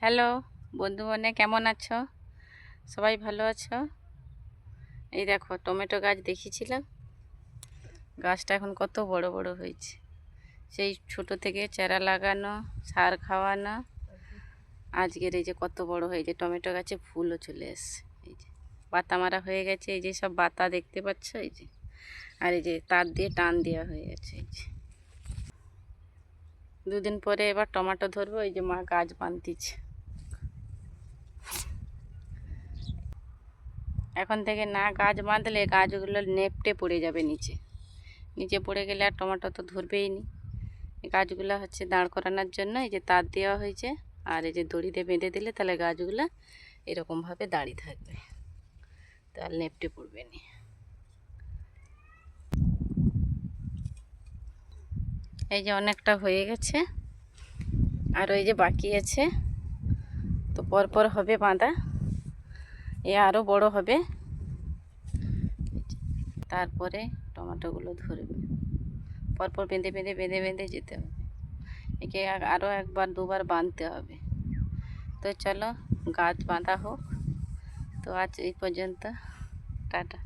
Hello বন্ধুগণে, কেমন আছো? সবাই ভালো আছো? এই দেখো, টমেটো গাছ দেখিয়েছিলাম, গাছটা এখন কত বড় বড় হয়েছে। সেই ছোট থেকে চারা লাগানো, সার খাওয়ানো, আজকের এই যে কত বড় হয়েছে। টমেটো গাছে ফুলও চলে এসছে। এই যে বাতা মারা হয়ে গেছে, এই যে সব বাতা দেখতে পাচ্ছ, এই যে। আর এই যে তার দিয়ে টান দেওয়া হয়ে গেছে। এই যে দুদিন পরে এবার টমেটো ধরবো। এই যে মা গাছ বাঁধতিছে। এখন থেকে না গাছ বাঁধলে গাছগুলো নেপটে পড়ে যাবে নিচে। নিচে পড়ে গেলে আর টমেটো তো ধরবেই নি। এই গাছগুলো হচ্ছে দাঁড় করানোর জন্য এই যে তার দেওয়া হয়েছে। আর এই যে দড়িতে বেঁধে দিলে তাহলে গাছগুলো এরকমভাবে দাঁড়িয়ে থাকবে, তাহলে নেপটে পড়বে নি। এই যে অনেকটা হয়ে গেছে, আর ওই যে বাকি আছে, তো পরপর হবে বাঁধা। এ আরও বড় হবে, তারপরে টমেটোগুলো ধরবে। পরপর বেঁধে বেঁধে বেঁধে বেঁধে যেতে হবে। একে আরও একবার দুবার বাঁধতে হবে। তো চলো গাছ বাঁধা হোক। তো আজ এই পর্যন্ত, টাটা।